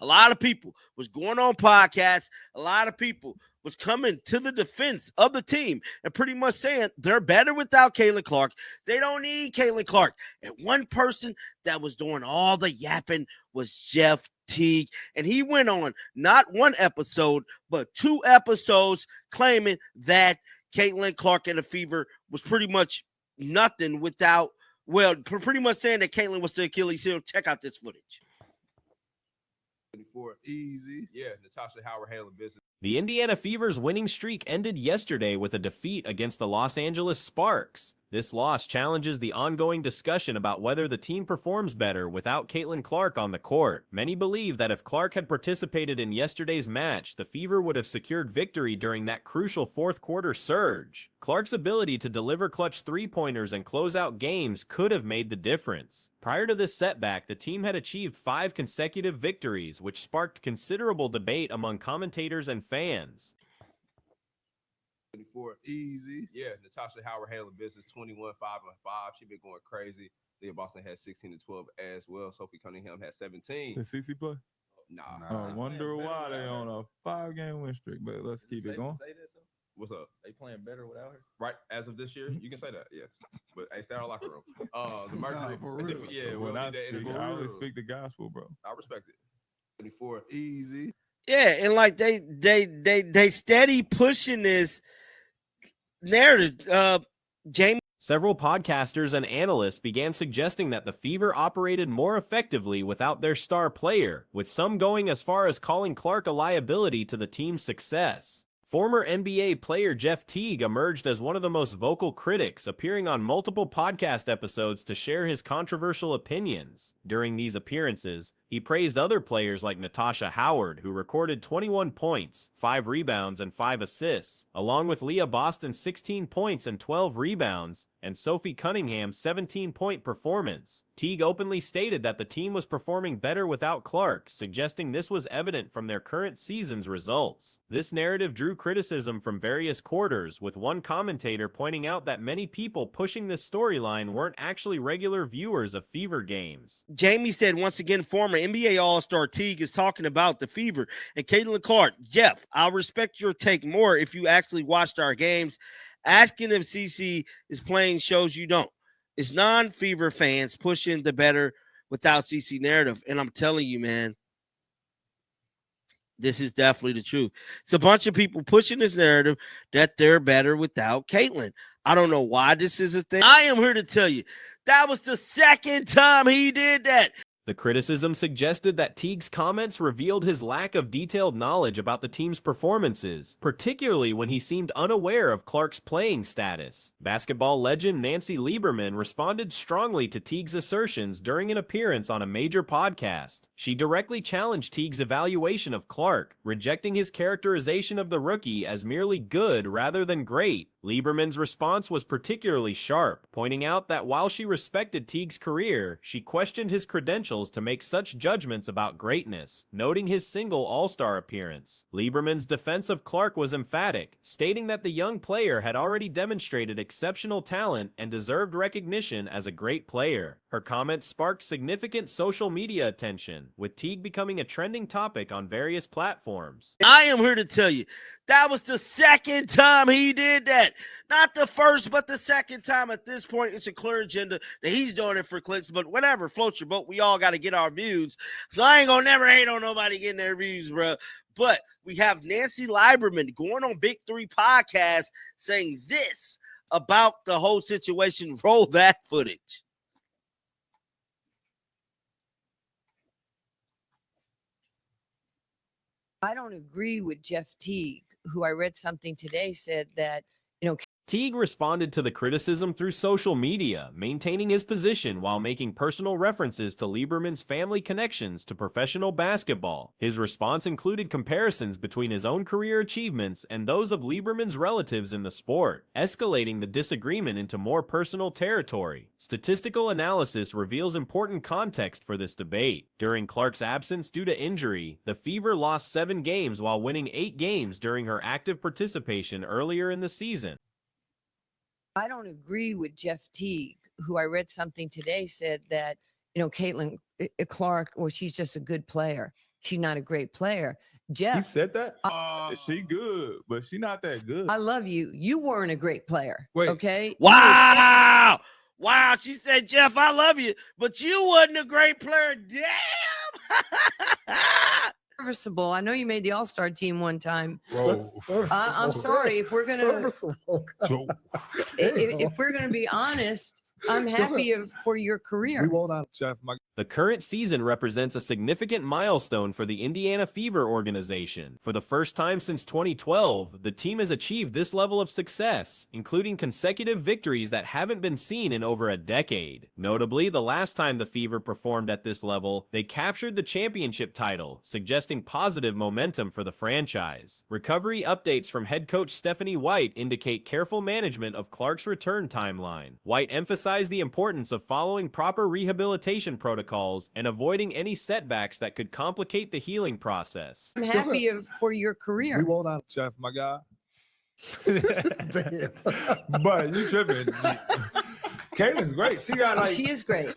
A lot of people was going on podcasts. A lot of people was coming to the defense of the team and pretty much saying they're better without Caitlin Clark. They don't need Caitlin Clark. And one person that was doing all the yapping was Jeff Teague. And he went on not one episode, but 2 episodes claiming that Caitlin Clark and the Fever was pretty much nothing without, well, pretty much saying that Caitlin was the Achilles heel. Check out this footage. Easy. Yeah, Natasha Howard handling business. The Indiana Fever's winning streak ended yesterday with a defeat against the Los Angeles Sparks. This loss challenges the ongoing discussion about whether the team performs better without Caitlin Clark on the court. Many believe that if Clark had participated in yesterday's match, the Fever would have secured victory during that crucial fourth-quarter surge. Clark's ability to deliver clutch three-pointers and close out games could have made the difference. Prior to this setback, the team had achieved 5 consecutive victories, which sparked considerable debate among commentators and fans. Easy. Yeah, Natasha Howard handling business, 21, 5 and 5. She been going crazy. Leah Boston had 16 and 12 as well. Sophie Cunningham had 17. Did CC play? Nah. I wonder why they on a 5-game win streak, but let's keep it going. What's up? They playing better without her? Right, as of this year, you can say that, yes. But hey, stay in our locker room. The Mercury, for real. yeah, When I always speak. speak the gospel, bro. I respect it. 24, easy. Yeah, and like they steady pushing this narrative. Jamie. Several podcasters and analysts began suggesting that the Fever operated more effectively without their star player, with some going as far as calling Clark a liability to the team's success. Former NBA player Jeff Teague emerged as one of the most vocal critics, appearing on multiple podcast episodes to share his controversial opinions. During these appearances, he praised other players like Natasha Howard, who recorded 21 points, 5 rebounds, and 5 assists, along with Leah Boston's 16 points and 12 rebounds, and Sophie Cunningham's 17-point performance. Teague openly stated that the team was performing better without Clark, suggesting this was evident from their current season's results. This narrative drew criticism from various quarters, with one commentator pointing out that many people pushing this storyline weren't actually regular viewers of Fever games. Jamie said, once again, former NBA All-Star Teague is talking about the Fever and Caitlin Clark. Jeff, I'll respect your take more if you actually watched our games. Asking if CC is playing shows you don't. It's non-Fever fans pushing the better without CC narrative. And I'm telling you, man, this is definitely the truth. It's a bunch of people pushing this narrative that they're better without Caitlin. I don't know why this is a thing. I am here to tell you, that was the second time he did that. The criticism suggested that Teague's comments revealed his lack of detailed knowledge about the team's performances, particularly when he seemed unaware of Clark's playing status. Basketball legend Nancy Lieberman responded strongly to Teague's assertions during an appearance on a major podcast. She directly challenged Teague's evaluation of Clark, rejecting his characterization of the rookie as merely good rather than great. Lieberman's response was particularly sharp, pointing out that while she respected Teague's career, she questioned his credentials to make such judgments about greatness, noting his single All-Star appearance. Lieberman's defense of Clark was emphatic, stating that the young player had already demonstrated exceptional talent and deserved recognition as a great player. Her comments sparked significant social media attention, with Teague becoming a trending topic on various platforms. I am here to tell you, that was the second time he did that. Not the first, but the second time. At this point, it's a clear agenda that he's doing it for clicks, but whatever, float your boat. We all got to get our views. So I ain't going to never hate on nobody getting their views, bro. But we have Nancy Lieberman going on Big 3 podcast saying this about the whole situation. Roll that footage. I don't agree with Jeff Teague, who I read something today said that, Teague responded to the criticism through social media, maintaining his position while making personal references to Lieberman's family connections to professional basketball. His response included comparisons between his own career achievements and those of Lieberman's relatives in the sport, escalating the disagreement into more personal territory. Statistical analysis reveals important context for this debate. During Clark's absence due to injury, the Fever lost 7 games while winning 8 games during her active participation earlier in the season. I don't agree with Jeff Teague, who I read something today said that, Caitlin Clark, well, she's just a good player. she's not a great player. He Jeff, said that? She good, but she not that good. I love you. You weren't a great player. Wait. Okay. Wow. Wow. She said, Jeff, I love you, but you wasn't a great player. Damn. Serviceable. I know you made the All-Star team one time. Whoa. I'm sorry if we're gonna Hey, if we're gonna be honest. I'm happy for your career. we won't out, Jeff. The current season represents a significant milestone for the Indiana Fever organization. For the first time since 2012, the team has achieved this level of success, including consecutive victories that haven't been seen in over a decade. Notably, the last time the Fever performed at this level, they captured the championship title, suggesting positive momentum for the franchise. Recovery updates from head coach Stephanie White indicate careful management of Clark's return timeline. White emphasized the importance of following proper rehabilitation protocols and avoiding any setbacks that could complicate the healing process. I'm happy for your career. We won't out, Jeff, my guy. But you tripping. Caitlin's great. She got She is great.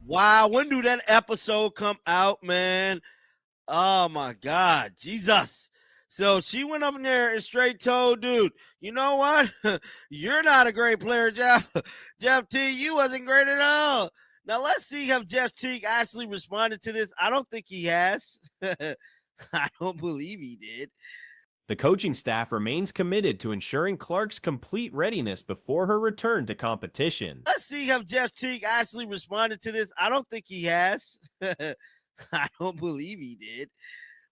Wow. When do that episode come out, man? Oh, my God. Jesus. So she went up in there and straight told, dude, you know what? You're not a great player, Jeff. Jeff Teague, you wasn't great at all. Now, let's see if Jeff Teague actually responded to this. I don't think he has. I don't believe he did. The coaching staff remains committed to ensuring Clark's complete readiness before her return to competition. Let's see if Jeff Teague actually responded to this. I don't think he has. I don't believe he did.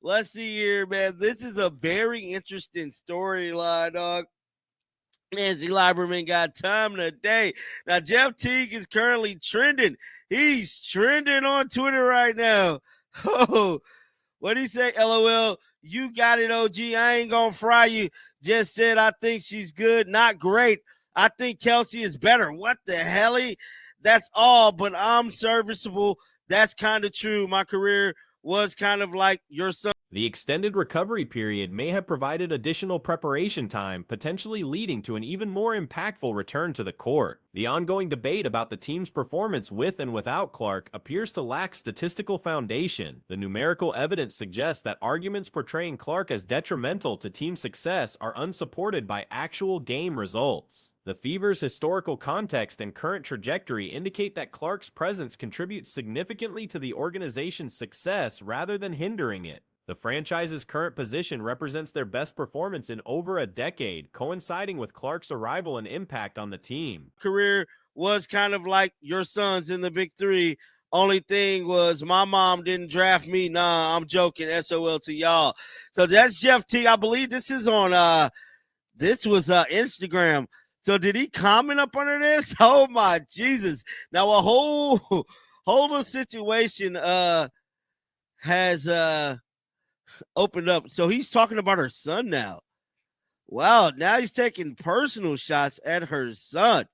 Let's see here, man. This is a very interesting storyline, dog. Nancy Lieberman got time today. Now, Jeff Teague is currently trending. He's trending on Twitter right now. Oh, what did he say? LOL, you got it, OG. I ain't going to fry you. Just said I think she's good, not great. I think Kelsey is better. What the hell? That's all, but I'm serviceable. That's kind of true. My career was kind of like your son. The extended recovery period may have provided additional preparation time, potentially leading to an even more impactful return to the court. The ongoing debate about the team's performance with and without Clark appears to lack statistical foundation. The numerical evidence suggests that arguments portraying Clark as detrimental to team success are unsupported by actual game results. The Fever's historical context and current trajectory indicate that Clark's presence contributes significantly to the organization's success rather than hindering it. The franchise's current position represents their best performance in over a decade, coinciding with Clark's arrival and impact on the team. Career was kind of like your son's in the big three. Only thing was my mom didn't draft me. Nah, I'm joking. SOL to y'all. So that's Jeff Teague. I believe this is on this was Instagram. So did he comment up under this? Oh my Jesus. Now a whole situation has opened up. So he's talking about her son now. Wow, now he's taking personal shots at her son.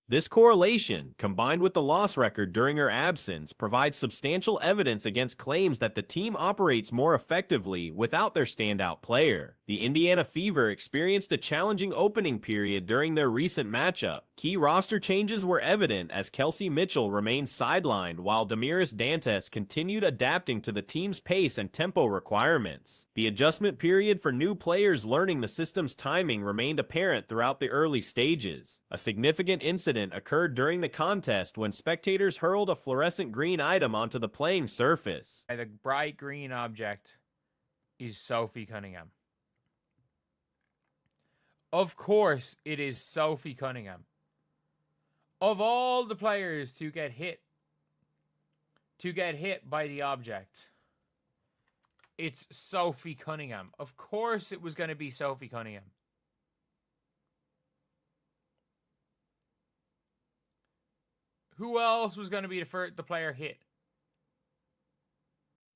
This correlation, combined with the loss record during her absence, provides substantial evidence against claims that the team operates more effectively without their standout player. The Indiana Fever experienced a challenging opening period during their recent matchup. Key roster changes were evident as Kelsey Mitchell remained sidelined while Damiris Dantes continued adapting to the team's pace and tempo requirements. The adjustment period for new players learning the system's timing remained apparent throughout the early stages. A significant incident occurred during the contest when spectators hurled a fluorescent green item onto the playing surface. The bright green object is Sophie Cunningham. Of course, it is Sophie Cunningham. Of all the players to get hit by the object, it's Sophie Cunningham. Of course, it was going to be Sophie Cunningham. Who else was going to be the player hit?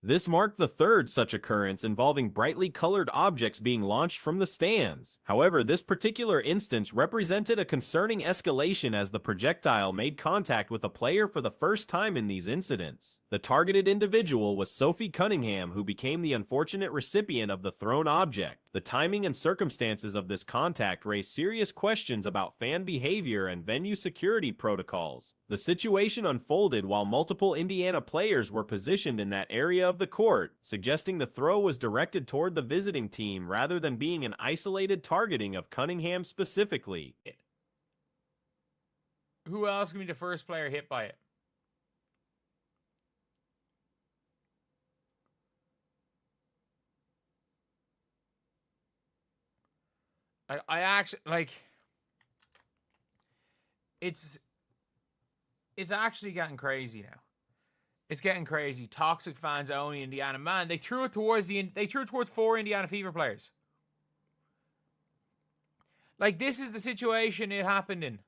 This marked the third such occurrence involving brightly colored objects being launched from the stands. However, this particular instance represented a concerning escalation as the projectile made contact with a player for the first time in these incidents. The targeted individual was Sophie Cunningham, who became the unfortunate recipient of the thrown object. The timing and circumstances of this contact raised serious questions about fan behavior and venue security protocols. The situation unfolded while multiple Indiana players were positioned in that area of the court, suggesting the throw was directed toward the visiting team rather than being an isolated targeting of Cunningham specifically. Who else can be the first player hit by it? I actually, like, it's actually getting crazy now. It's getting crazy. Toxic fans only Indiana. Man, they threw it towards 4 Indiana Fever players. Like, this is the situation it happened in.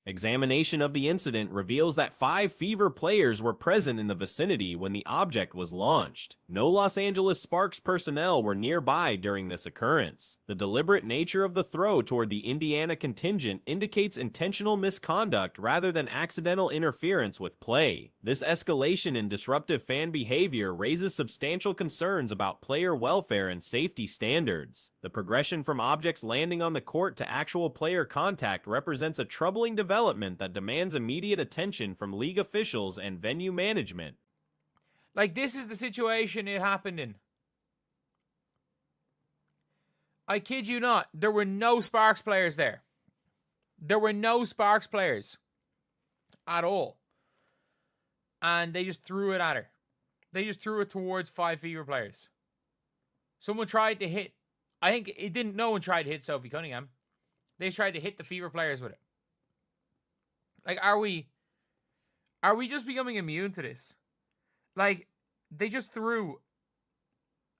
Examination of the incident reveals that 5 Fever players were present in the vicinity when the object was launched. No Los Angeles Sparks personnel were nearby during this occurrence. The deliberate nature of the throw toward the Indiana contingent indicates intentional misconduct rather than accidental interference with play. This escalation in disruptive fan behavior raises substantial concerns about player welfare and safety standards. The progression from objects landing on the court to actual player contact represents a troubling development that demands immediate attention from league officials and venue management. Like, this is the situation it happened in. I kid you not, there were no Sparks players there. There were no Sparks players at all. And they just threw it at her. They just threw it towards 5 Fever players. Someone tried to hit. No one tried to hit Sophie Cunningham. They just tried to hit the Fever players with it. Like, are we just becoming immune to this? Like, they just threw.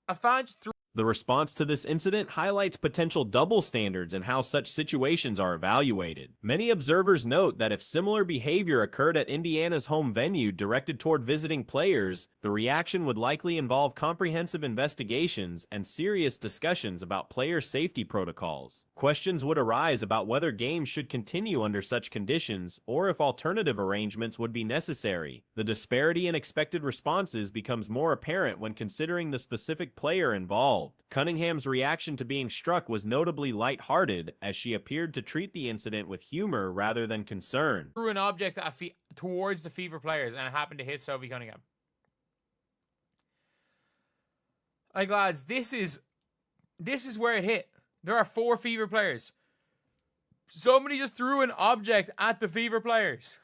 A fan just threw. The response to this incident highlights potential double standards in how such situations are evaluated. Many observers note that if similar behavior occurred at Indiana's home venue directed toward visiting players, the reaction would likely involve comprehensive investigations and serious discussions about player safety protocols. Questions would arise about whether games should continue under such conditions or if alternative arrangements would be necessary. The disparity in expected responses becomes more apparent when considering the specific player involved. Cunningham's reaction to being struck was notably lighthearted, as she appeared to treat the incident with humor rather than concern. Threw an object towards the Fever players, and it happened to hit Sophie Cunningham. Like, lads, this is where it hit. There are 4 Fever players. Somebody just threw an object at the Fever players.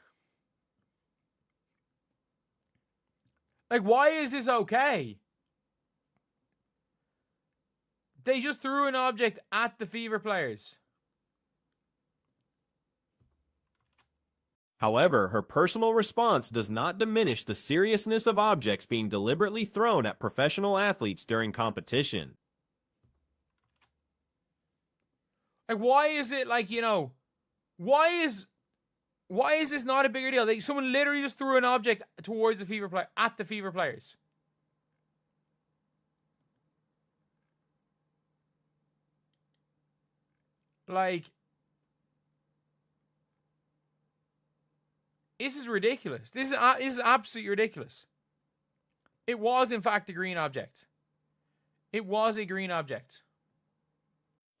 Like, why is this okay? They just threw an object at the Fever players. However, her personal response does not diminish the seriousness of objects being deliberately thrown at professional athletes during competition. Like, why is it like, why is this not a bigger deal? Like, someone literally just threw an object towards the Fever player at the Fever players. Like, this is ridiculous. This is absolutely ridiculous. It was, in fact, a green object. It was a green object.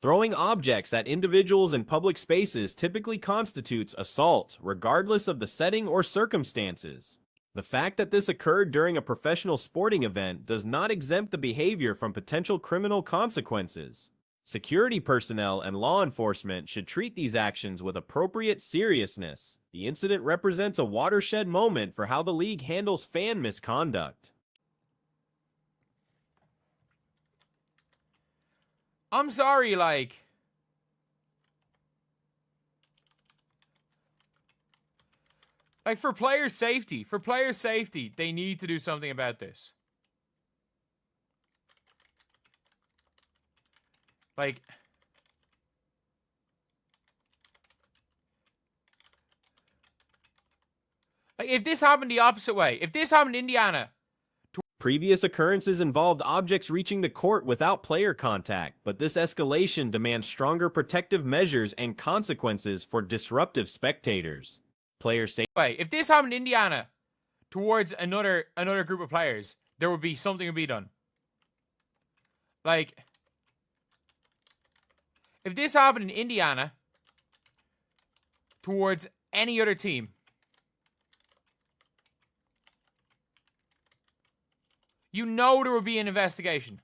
Throwing objects at individuals in public spaces typically constitutes assault, regardless of the setting or circumstances. The fact that this occurred during a professional sporting event does not exempt the behavior from potential criminal consequences. Security personnel and law enforcement should treat these actions with appropriate seriousness. The incident represents a watershed moment for how the league handles fan misconduct. I'm sorry, like, for player safety, they need to do something about this. Like, if this happened the opposite way, if this happened in Indiana. Previous occurrences involved objects reaching the court without player contact, but this escalation demands stronger protective measures and consequences for disruptive spectators. Player safety. If this happened in Indiana towards another group of players, there would be something to be done. Like, if this happened in Indiana towards any other team, you know there would be an investigation.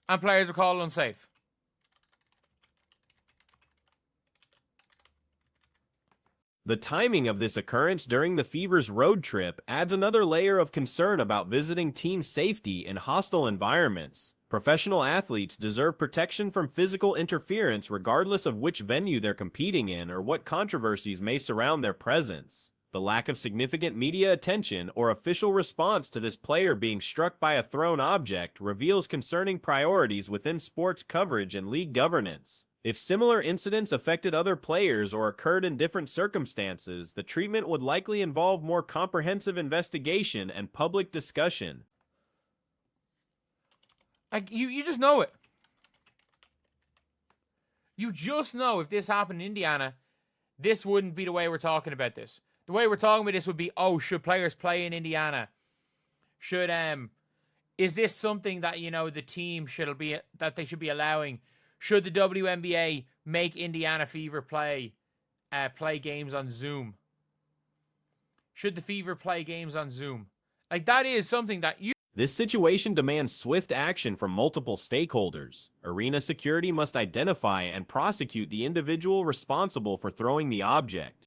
And players were called unsafe. The timing of this occurrence during the Fever's road trip adds another layer of concern about visiting team safety in hostile environments. Professional athletes deserve protection from physical interference regardless of which venue they're competing in or what controversies may surround their presence. The lack of significant media attention or official response to this player being struck by a thrown object reveals concerning priorities within sports coverage and league governance. If similar incidents affected other players or occurred in different circumstances, the treatment would likely involve more comprehensive investigation and public discussion. Like, you just know it. You just know if this happened in Indiana, this wouldn't be the way we're talking about this. The way we're talking about this would be, oh, should players play in Indiana? Is this something that, the team that they should be allowing? Should the WNBA make Indiana Fever play games on Zoom? Should the Fever play games on Zoom? Like, that is something that This situation demands swift action from multiple stakeholders. Arena security must identify and prosecute the individual responsible for throwing the object.